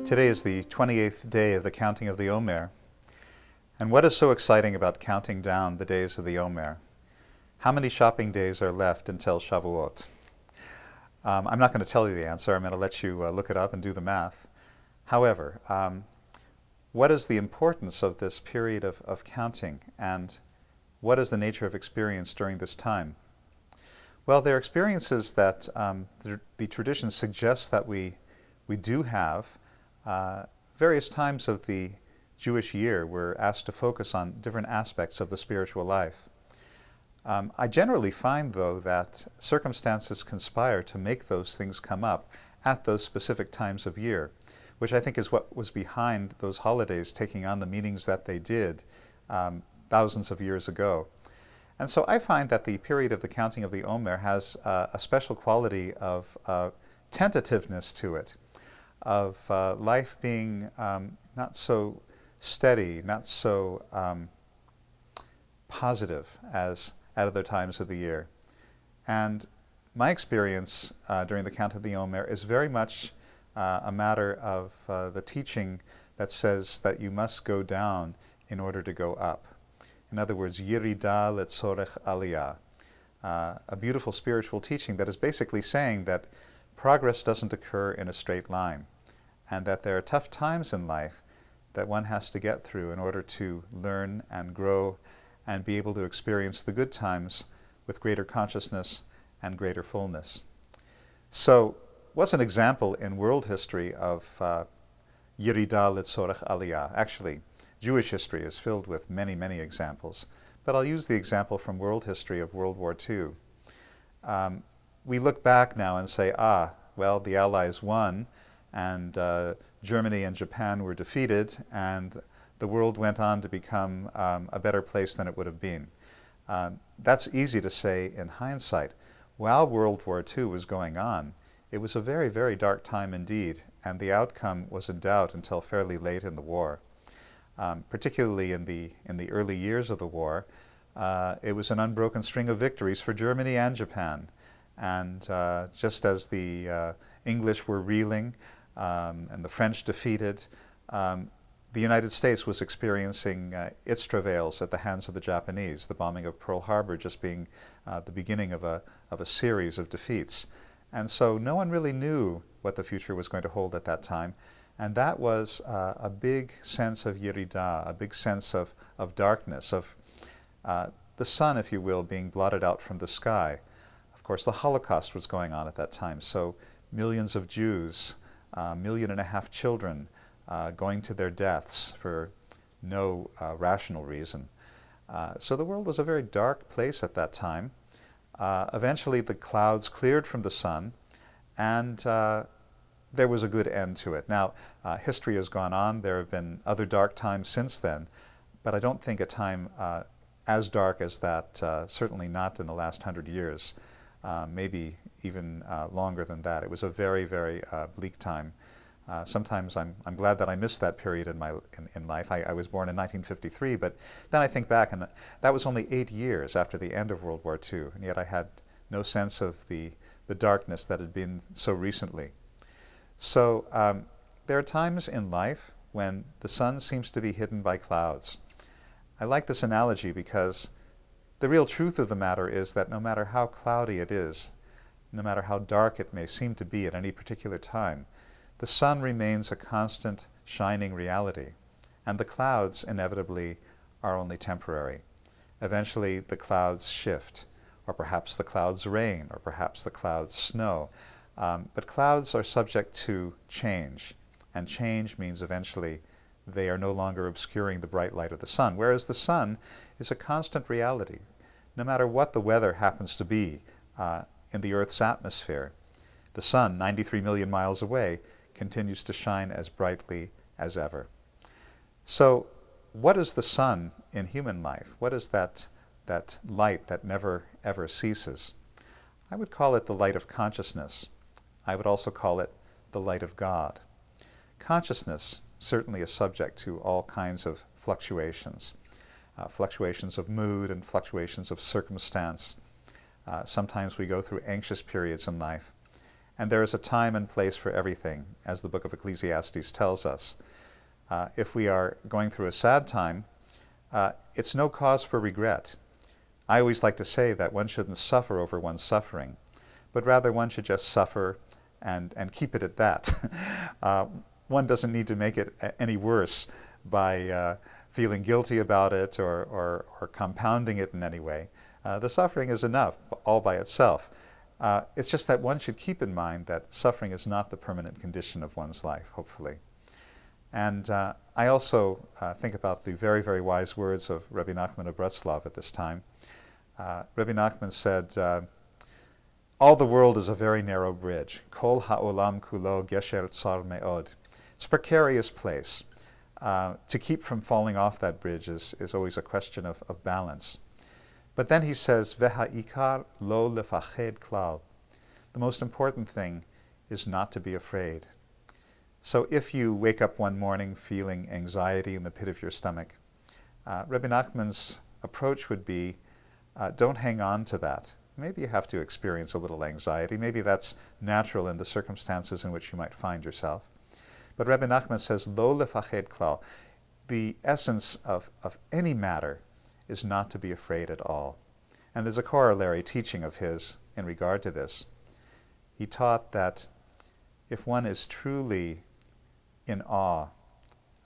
Today is the 28th day of the counting of the Omer. And what is so exciting about counting down the days of the Omer? How many shopping days are left until Shavuot? I'm not going to tell you the answer. I'm going to let you look it up and do the math. However, what is the importance of this period of counting, and what is the nature of experience during this time? Well, there are experiences that the tradition suggests that we do have. Various times of the Jewish year, we're asked to focus on different aspects of the spiritual life. I generally find, though, that circumstances conspire to make those things come up at those specific times of year, which I think is what was behind those holidays taking on the meanings that they did thousands of years ago. And so I find that the period of the counting of the Omer has a special quality of tentativeness to it, of life being not so steady, not so positive as at other times of the year. And my experience during the count of the Omer is very much a matter of the teaching that says that you must go down in order to go up. In other words, Yirida letzorech aliyah, a beautiful spiritual teaching that is basically saying that progress doesn't occur in a straight line, and that there are tough times in life that one has to get through in order to learn and grow and be able to experience the good times with greater consciousness and greater fullness. So, what's an example in world history of Yirida letzorech aliyah? Actually, Jewish history is filled with many, many examples, but I'll use the example from world history of World War II. We look back now and say, well, the Allies won, and Germany and Japan were defeated, and the world went on to become a better place than it would have been. That's easy to say in hindsight. While World War II was going on, it was a very, very dark time indeed, and the outcome was in doubt until fairly late in the war. Particularly in the early years of the war, it was an unbroken string of victories for Germany and Japan. And just as the English were reeling and the French defeated, the United States was experiencing its travails at the hands of the Japanese, the bombing of Pearl Harbor just being the beginning of a series of defeats. And so no one really knew what the future was going to hold at that time. And that was a big sense of Yirida, a big sense of darkness, of the sun, if you will, being blotted out from the sky. Of course, the Holocaust was going on at that time, so millions of Jews, 1.5 million children going to their deaths for no rational reason. So the world was a very dark place at that time. Eventually, the clouds cleared from the sun, and there was a good end to it. Now, history has gone on. There have been other dark times since then, but I don't think a time as dark as that, certainly not in the last 100 years, maybe even longer than that. It was a very, very bleak time. Sometimes I'm glad that I missed that period in life. I was born in 1953, but then I think back, and that was only 8 years after the end of World War II, and yet I had no sense of the darkness that had been so recently. So there are times in life when the sun seems to be hidden by clouds. I like this analogy because the real truth of the matter is that no matter how cloudy it is, no matter how dark it may seem to be at any particular time, the sun remains a constant shining reality, and the clouds inevitably are only temporary. Eventually the clouds shift, or perhaps the clouds rain, or perhaps the clouds snow. But clouds are subject to change, and change means eventually they are no longer obscuring the bright light of the sun, whereas the sun is a constant reality. No matter what the weather happens to be in the Earth's atmosphere, the sun, 93 million miles away, continues to shine as brightly as ever. So what is the sun in human life? What is that light that never, ever ceases? I would call it the light of consciousness. I would also call it the light of God. Consciousness certainly is subject to all kinds of fluctuations, fluctuations of mood and fluctuations of circumstance. Sometimes we go through anxious periods in life, And there is a time and place for everything, as the book of Ecclesiastes tells us. If we are going through a sad time, it's no cause for regret. I always like to say that one shouldn't suffer over one's suffering, but rather one should just suffer and keep it at that. One doesn't need to make it any worse by feeling guilty about it or compounding it in any way. The suffering is enough all by itself. It's just that one should keep in mind that suffering is not the permanent condition of one's life, hopefully. And I also think about the very, very wise words of Rabbi Nachman of Breslov at this time. Rabbi Nachman said, all the world is a very narrow bridge. Kol ha'olam kulo gesher tsar me'od. It's a precarious place. To keep from falling off that bridge is always a question of balance. But then he says, V'ha'ikar lo lefached klal. The most important thing is not to be afraid. So if you wake up one morning feeling anxiety in the pit of your stomach, Rabbi Nachman's approach would be, don't hang on to that. Maybe you have to experience a little anxiety. Maybe that's natural in the circumstances in which you might find yourself. But Rabbi Nachman says, Lo lefached klal. The essence of any matter is not to be afraid at all. And there's a corollary teaching of his in regard to this. He taught that if one is truly in awe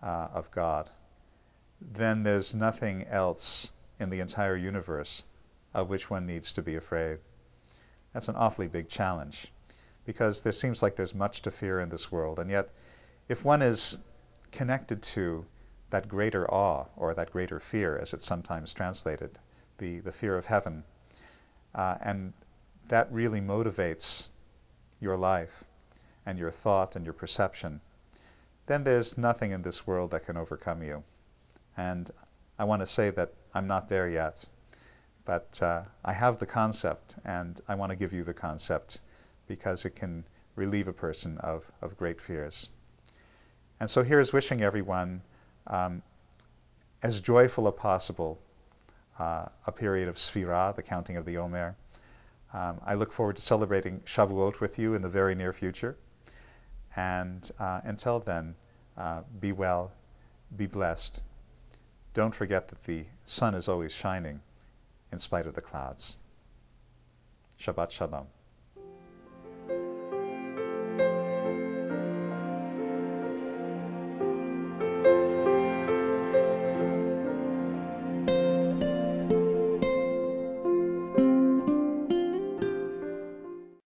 of God, then there's nothing else in the entire universe of which one needs to be afraid. That's an awfully big challenge, because there seems like there's much to fear in this world, and yet if one is connected to that greater awe, or that greater fear, as it's sometimes translated, the fear of heaven, and that really motivates your life and your thought and your perception, then there's nothing in this world that can overcome you. And I want to say that I'm not there yet, but I have the concept, and I want to give you the concept because it can relieve a person of great fears. And so here's wishing everyone as joyful as possible a period of Sfirah, the counting of the Omer. I look forward to celebrating Shavuot with you in the very near future. And until then, be well, be blessed. Don't forget that the sun is always shining in spite of the clouds. Shabbat Shalom.